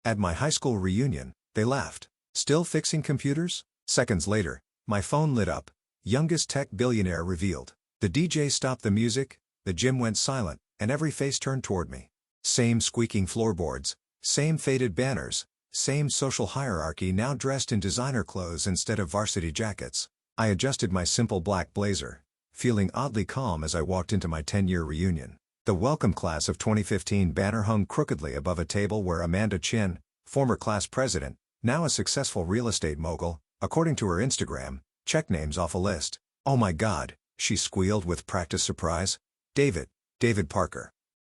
At my high school reunion, they laughed. Still fixing computers? Seconds later, my phone lit up. Youngest tech billionaire revealed. The DJ stopped the music, the gym went silent, and every face turned toward me. Same squeaking floorboards, same faded banners, same social hierarchy now dressed in designer clothes instead of varsity jackets. I adjusted my simple black blazer, feeling oddly calm as I walked into my 10-year reunion. The welcome class of 2015 banner hung crookedly above a table where Amanda Chin, former class president, now a successful real estate mogul, according to her Instagram, checked names off a list. "Oh my God," she squealed with practiced surprise. David Parker.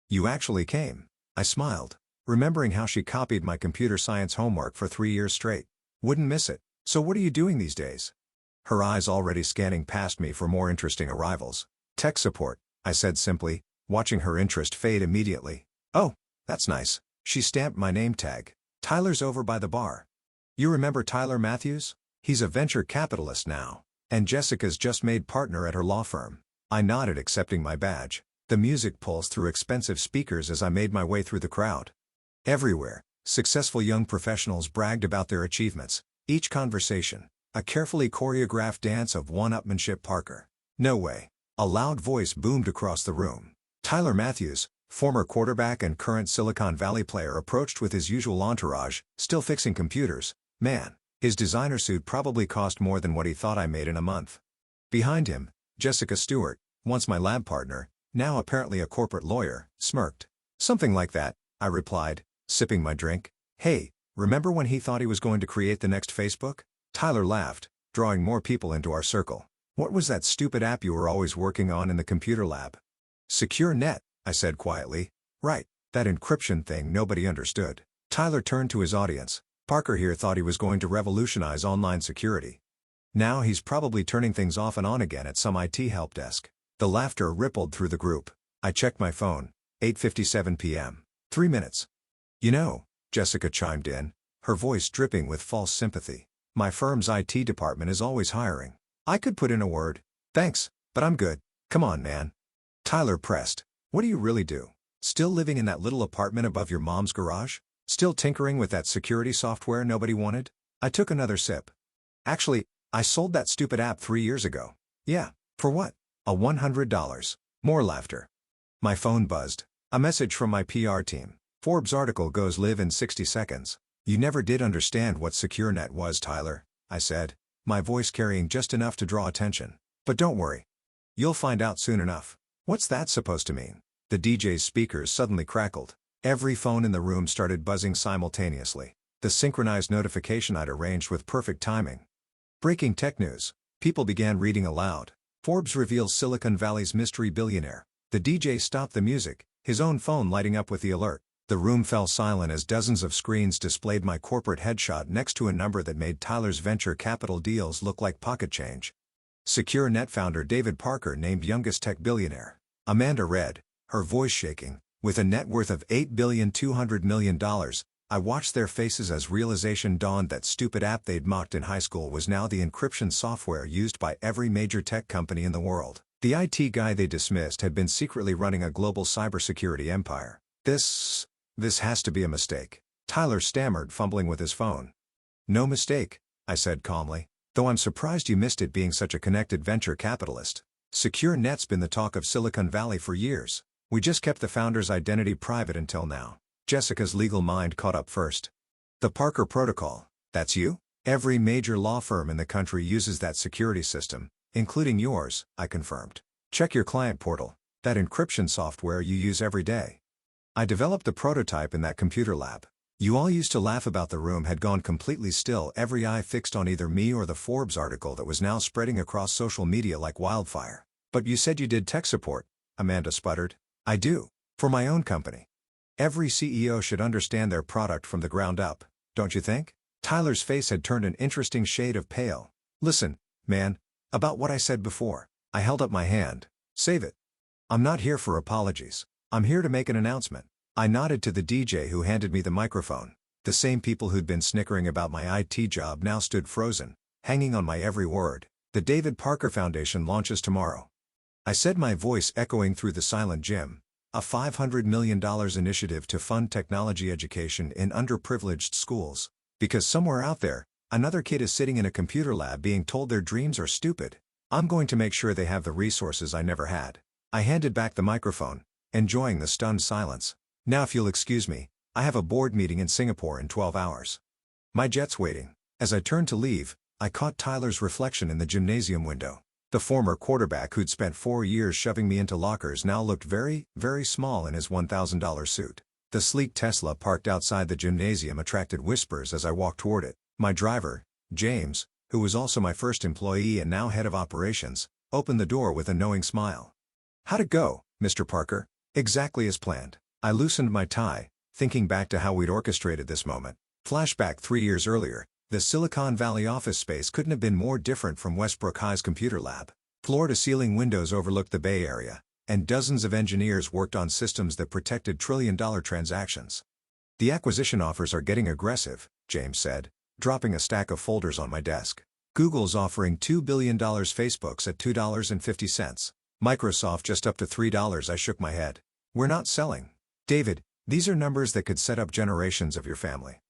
"You actually came." I smiled, remembering how she copied my computer science homework for 3 years straight. "Wouldn't miss it. So what are you doing these days?" Her eyes already scanning past me for more interesting arrivals. "Tech support," I said simply, watching her interest fade immediately. "Oh, that's nice." She stamped my name tag. "Tyler's over by the bar. You remember Tyler Matthews? He's a venture capitalist now. And Jessica's just made partner at her law firm." I nodded, accepting my badge. The music pulsed through expensive speakers as I made my way through the crowd. Everywhere, successful young professionals bragged about their achievements. Each conversation, a carefully choreographed dance of one-upmanship. "Parker. No way." A loud voice boomed across the room. Tyler Matthews, former quarterback and current Silicon Valley player, approached with his usual entourage, still fixing computers. Man, his designer suit probably cost more than what he thought I made in a month. Behind him, Jessica Stewart, once my lab partner, now apparently a corporate lawyer, smirked. "Something like that," I replied, sipping my drink. "Hey, remember when he thought he was going to create the next Facebook?" Tyler laughed, drawing more people into our circle. "What was that stupid app you were always working on in the computer lab?" "Secure Net," I said quietly. "Right, that encryption thing nobody understood." Tyler turned to his audience. "Parker here thought he was going to revolutionize online security. Now he's probably turning things off and on again at some IT help desk." The laughter rippled through the group. I checked my phone. 8:57 p.m. 3 minutes. "You know," Jessica chimed in, her voice dripping with false sympathy, "my firm's IT department is always hiring. I could put in a word." "Thanks, but I'm good." "Come on, man." Tyler pressed. "What do you really do? Still living in that little apartment above your mom's garage? Still tinkering with that security software nobody wanted?" I took another sip. "Actually, I sold that stupid app 3 years ago." "Yeah, for what?" $100. More laughter. My phone buzzed. A message from my PR team. "Forbes article goes live in 60 seconds. "You never did understand what SecureNet was, Tyler," I said, my voice carrying just enough to draw attention. "But don't worry. You'll find out soon enough." "What's that supposed to mean?" The DJ's speakers suddenly crackled. Every phone in the room started buzzing simultaneously. The synchronized notification I'd arranged with perfect timing. Breaking tech news. People began reading aloud. "Forbes reveals Silicon Valley's mystery billionaire." The DJ stopped the music, his own phone lighting up with the alert. The room fell silent as dozens of screens displayed my corporate headshot next to a number that made Tyler's venture capital deals look like pocket change. Secure Net founder David Parker named youngest tech billionaire. Amanda read, her voice shaking. With a net worth of $8,200,000,000, I watched their faces as realization dawned that stupid app they'd mocked in high school was now the encryption software used by every major tech company in the world. The IT guy they dismissed had been secretly running a global cybersecurity empire. This has to be a mistake," Tyler stammered, fumbling with his phone. "No mistake," I said calmly, "though I'm surprised you missed it being such a connected venture capitalist. Secure Net's been the talk of Silicon Valley for years. We just kept the founder's identity private until now." Jessica's legal mind caught up first. "The Parker Protocol, that's you?" "Every major law firm in the country uses that security system, including yours," I confirmed. "Check your client portal, that encryption software you use every day. I developed the prototype in that computer lab." You all used to laugh about the room had gone completely still, every eye fixed on either me or the Forbes article that was now spreading across social media like wildfire. "But you said you did tech support," Amanda sputtered. "I do. For my own company. Every CEO should understand their product from the ground up, don't you think?" Tyler's face had turned an interesting shade of pale. "Listen, man, about what I said before." I held up my hand. "Save it. I'm not here for apologies. I'm here to make an announcement." I nodded to the DJ who handed me the microphone. The same people who'd been snickering about my IT job now stood frozen, hanging on my every word. "The David Parker Foundation launches tomorrow," I said, my voice echoing through the silent gym. a $500 million initiative to fund technology education in underprivileged schools. Because somewhere out there, another kid is sitting in a computer lab being told their dreams are stupid. I'm going to make sure they have the resources I never had. I handed back the microphone, enjoying the stunned silence. Now if you'll excuse me, I have a board meeting in Singapore in 12 hours. My jet's waiting. As I turned to leave, I caught Tyler's reflection in the gymnasium window. The former quarterback who'd spent 4 years shoving me into lockers now looked very, very small in his $1,000 suit. The sleek Tesla parked outside the gymnasium attracted whispers as I walked toward it. My driver, James, who was also my first employee and now head of operations, opened the door with a knowing smile. "How'd it go, Mr. Parker?" "Exactly as planned." I loosened my tie, thinking back to how we'd orchestrated this moment. Flashback 3 years earlier, the Silicon Valley office space couldn't have been more different from Westbrook High's computer lab. Floor-to-ceiling windows overlooked the Bay Area, and dozens of engineers worked on systems that protected trillion-dollar transactions. "The acquisition offers are getting aggressive," James said, dropping a stack of folders on my desk. "Google's offering $2 billion, Facebook's at $2.50. Microsoft just up to $3. I shook my head. "We're not selling. David, these are numbers that could set up generations of your family."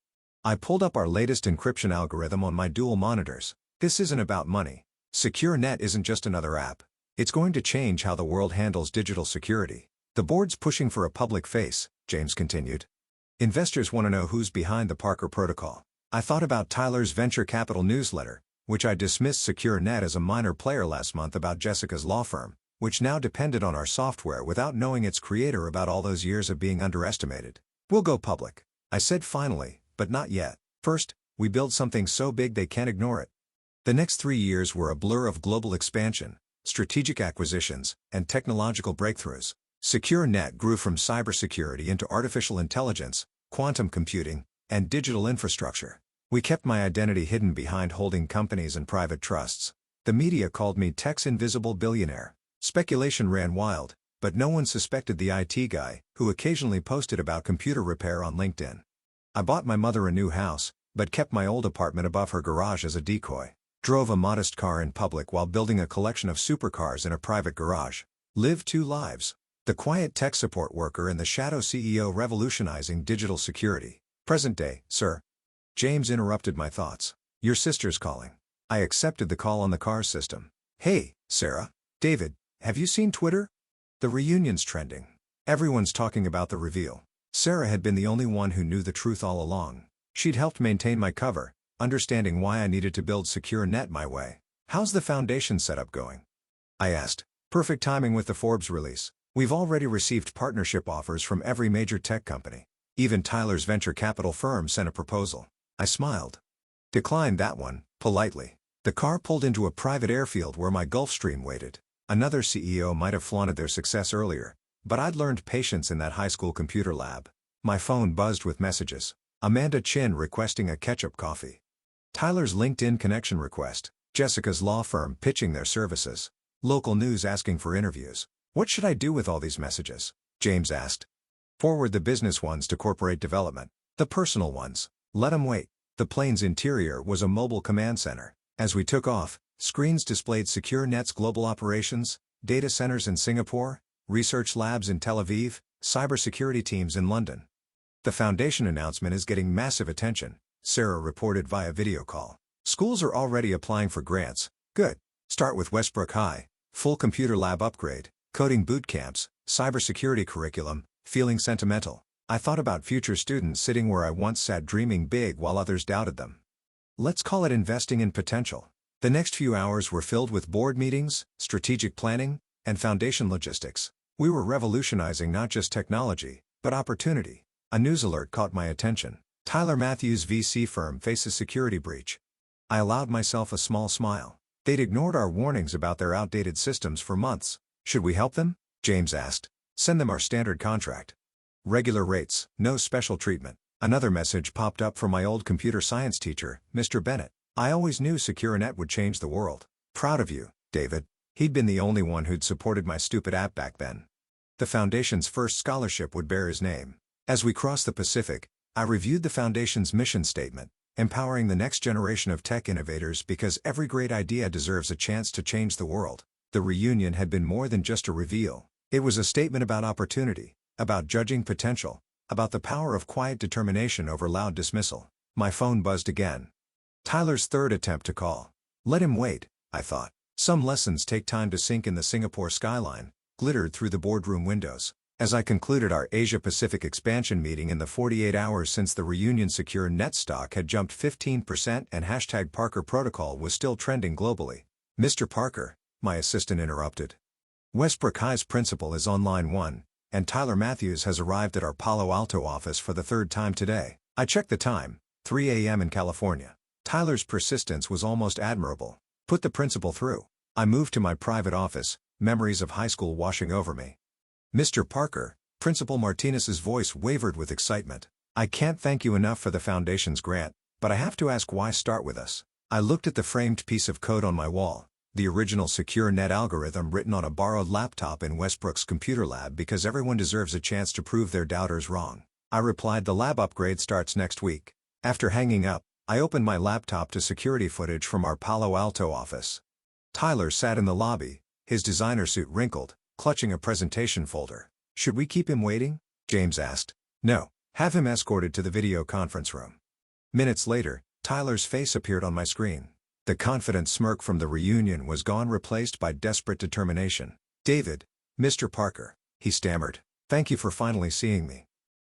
I pulled up our latest encryption algorithm on my dual monitors. "This isn't about money. SecureNet isn't just another app. It's going to change how the world handles digital security." "The board's pushing for a public face," James continued. "Investors want to know who's behind the Parker Protocol." I thought about Tyler's venture capital newsletter, which I dismissed SecureNet as a minor player last month about Jessica's law firm, which now depended on our software without knowing its creator about all those years of being underestimated. "We'll go public," I said finally, "but not yet. First, we build something so big they can't ignore it." The next 3 years were a blur of global expansion, strategic acquisitions, and technological breakthroughs. SecureNet grew from cybersecurity into artificial intelligence, quantum computing, and digital infrastructure. We kept my identity hidden behind holding companies and private trusts. The media called me tech's invisible billionaire. Speculation ran wild, but no one suspected the IT guy, who occasionally posted about computer repair on LinkedIn. I bought my mother a new house, but kept my old apartment above her garage as a decoy. Drove a modest car in public while building a collection of supercars in a private garage. Lived 2 lives. The quiet tech support worker and the shadow CEO revolutionizing digital security. "Present day, sir." James interrupted my thoughts. "Your sister's calling." I accepted the call on the car system. "Hey, Sarah." "David, have you seen Twitter? The reunion's trending. Everyone's talking about the reveal." Sarah had been the only one who knew the truth all along. She'd helped maintain my cover, understanding why I needed to build SecureNet my way. "How's the foundation setup going?" I asked. "Perfect timing with the Forbes release. We've already received partnership offers from every major tech company. Even Tyler's venture capital firm sent a proposal." I smiled. Declined that one, politely. The car pulled into a private airfield where my Gulfstream waited. Another CEO might have flaunted their success earlier, but I'd learned patience in that high school computer lab. My phone buzzed with messages. Amanda Chin requesting a ketchup coffee. Tyler's LinkedIn connection request. Jessica's law firm pitching their services. Local news asking for interviews. "What should I do with all these messages?" James asked. "Forward the business ones to corporate development. The personal ones, let them wait." The plane's interior was a mobile command center. As we took off, screens displayed SecureNet's global operations, data centers in Singapore, research labs in Tel Aviv, cybersecurity teams in London. "The foundation announcement is getting massive attention," Sarah reported via video call. "Schools are already applying for grants." "Good. Start with Westbrook High. Full computer lab upgrade, coding boot camps, cybersecurity curriculum, feeling sentimental." I thought about future students sitting where I once sat dreaming big while others doubted them. Let's call it investing in potential. The next few hours were filled with board meetings, strategic planning, and foundation logistics. We were revolutionizing not just technology, but opportunity. A news alert caught my attention. Tyler Matthews' VC firm faces security breach. I allowed myself a small smile. They'd ignored our warnings about their outdated systems for months. "Should we help them?" James asked. "Send them our standard contract. Regular rates, no special treatment." Another message popped up from my old computer science teacher, Mr. Bennett. "I always knew SecureNet would change the world. Proud of you, David." He'd been the only one who'd supported my stupid app back then. The foundation's first scholarship would bear his name. As we crossed the Pacific, I reviewed the foundation's mission statement, empowering the next generation of tech innovators because every great idea deserves a chance to change the world. The reunion had been more than just a reveal. It was a statement about opportunity, about judging potential, about the power of quiet determination over loud dismissal. My phone buzzed again. Tyler's third attempt to call. Let him wait, I thought. Some lessons take time to sink in. The Singapore skyline glittered through the boardroom windows. As I concluded our Asia-Pacific expansion meeting in the 48 hours since the reunion, Secure Net stock had jumped 15% and hashtag Parker Protocol was still trending globally. Mr. Parker, my assistant interrupted. Westbrook High's principal is on line 1, and Tyler Matthews has arrived at our Palo Alto office for the third time today. I checked the time, 3 a.m. in California. Tyler's persistence was almost admirable. Put the principal through. I moved to my private office, memories of high school washing over me. Mr. Parker, Principal Martinez's voice wavered with excitement. I can't thank you enough for the Foundation's grant, but I have to ask, why start with us? I looked at the framed piece of code on my wall, the original Secure Net algorithm written on a borrowed laptop in Westbrook's computer lab, because everyone deserves a chance to prove their doubters wrong. I replied, the lab upgrade starts next week. After hanging up, I opened my laptop to security footage from our Palo Alto office. Tyler sat in the lobby, his designer suit wrinkled, clutching a presentation folder. Should we keep him waiting? James asked. No, have him escorted to the video conference room. Minutes later, Tyler's face appeared on my screen. The confident smirk from the reunion was gone, replaced by desperate determination. David, Mr. Parker, he stammered. Thank you for finally seeing me.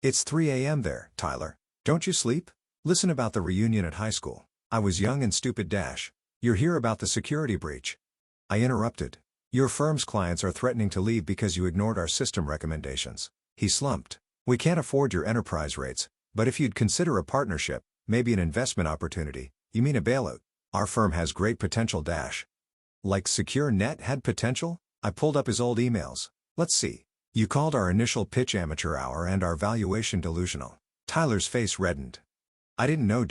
It's 3 a.m. there, Tyler. Don't you sleep? Listen about the reunion at high school. I was young and stupid. You're here about the security breach. I interrupted. Your firm's clients are threatening to leave because you ignored our system recommendations. He slumped. We can't afford your enterprise rates, but if you'd consider a partnership, maybe an investment opportunity. You mean a bailout? Our firm has great potential. Like Secure Net had potential? I pulled up his old emails. Let's see. You called our initial pitch amateur hour and our valuation delusional. Tyler's face reddened. I didn't know.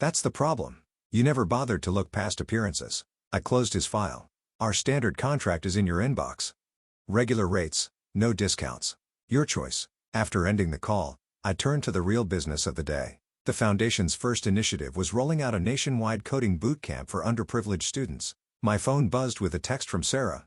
That's the problem. You never bothered to look past appearances. I closed his file. Our standard contract is in your inbox. Regular rates, no discounts. Your choice. After ending the call, I turned to the real business of the day. The Foundation's first initiative was rolling out a nationwide coding boot camp for underprivileged students. My phone buzzed with a text from Sarah.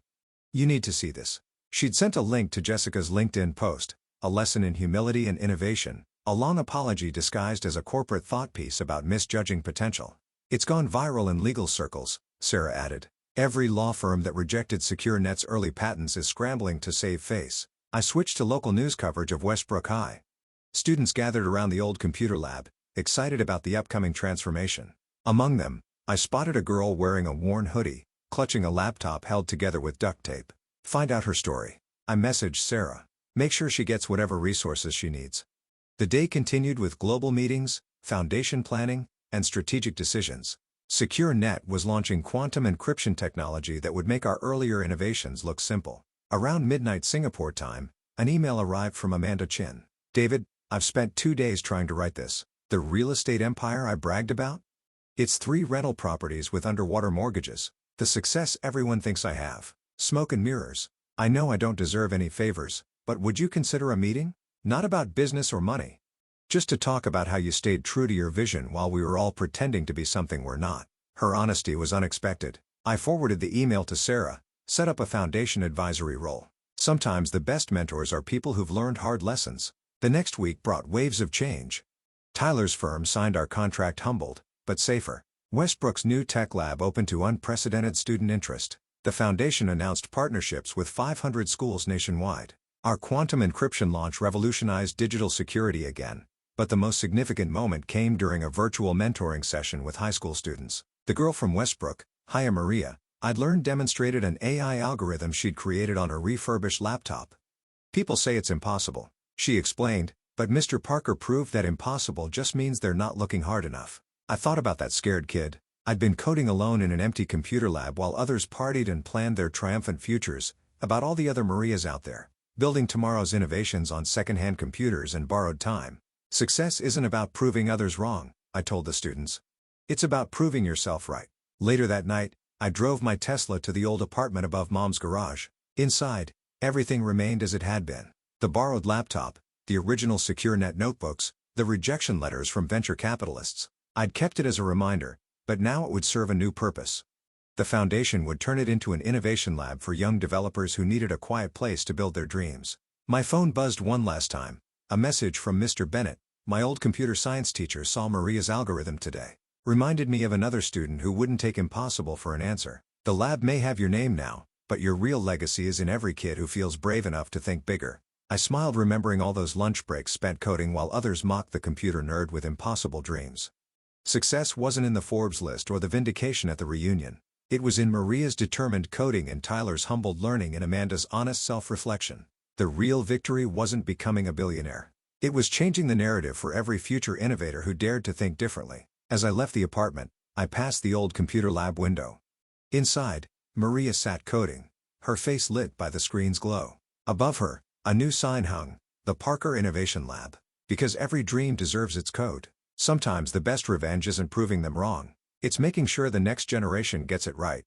You need to see this. She'd sent a link to Jessica's LinkedIn post, a lesson in humility and innovation, a long apology disguised as a corporate thought piece about misjudging potential. It's gone viral in legal circles, Sarah added. Every law firm that rejected Secure Net's early patents is scrambling to save face. I switched to local news coverage of Westbrook High. Students gathered around the old computer lab, excited about the upcoming transformation. Among them, I spotted a girl wearing a worn hoodie, clutching a laptop held together with duct tape. Find out her story. I messaged Sarah. Make sure she gets whatever resources she needs. The day continued with global meetings, foundation planning, and strategic decisions. Secure Net was launching quantum encryption technology that would make our earlier innovations look simple. Around midnight Singapore time, an email arrived from Amanda Chin. David, I've spent 2 days trying to write this. The real estate empire I bragged about? It's 3 rental properties with underwater mortgages. The success everyone thinks I have. Smoke and mirrors. I know I don't deserve any favors, but would you consider a meeting? Not about business or money. Just to talk about how you stayed true to your vision while we were all pretending to be something we're not. Her honesty was unexpected. I forwarded the email to Sarah, set up a foundation advisory role. Sometimes the best mentors are people who've learned hard lessons. The next week brought waves of change. Tyler's firm signed our contract, humbled, but safer. Westbrook's new tech lab opened to unprecedented student interest. The Foundation announced partnerships with 500 schools nationwide. Our quantum encryption launch revolutionized digital security again. But the most significant moment came during a virtual mentoring session with high school students. The girl from Westbrook, Haya Maria, I'd learned, demonstrated an AI algorithm she'd created on her refurbished laptop. People say it's impossible, she explained, but Mr. Parker proved that impossible just means they're not looking hard enough. I thought about that scared kid. I'd been coding alone in an empty computer lab while others partied and planned their triumphant futures, about all the other Marias out there, building tomorrow's innovations on second-hand computers and borrowed time. Success isn't about proving others wrong, I told the students. It's about proving yourself right. Later that night, I drove my Tesla to the old apartment above Mom's garage. Inside, everything remained as it had been. The borrowed laptop, the original Secure Net notebooks, the rejection letters from venture capitalists. I'd kept it as a reminder, but now it would serve a new purpose. The foundation would turn it into an innovation lab for young developers who needed a quiet place to build their dreams. My phone buzzed one last time. A message from Mr. Bennett, my old computer science teacher, saw Maria's algorithm today. Reminded me of another student who wouldn't take impossible for an answer. The lab may have your name now, but your real legacy is in every kid who feels brave enough to think bigger. I smiled remembering all those lunch breaks spent coding while others mocked the computer nerd with impossible dreams. Success wasn't in the Forbes list or the vindication at the reunion. It was in Maria's determined coding and Tyler's humbled learning and Amanda's honest self-reflection. The real victory wasn't becoming a billionaire. It was changing the narrative for every future innovator who dared to think differently. As I left the apartment, I passed the old computer lab window. Inside, Maria sat coding, her face lit by the screen's glow. Above her, a new sign hung, the Parker Innovation Lab. Because every dream deserves its code. Sometimes the best revenge isn't proving them wrong. It's making sure the next generation gets it right.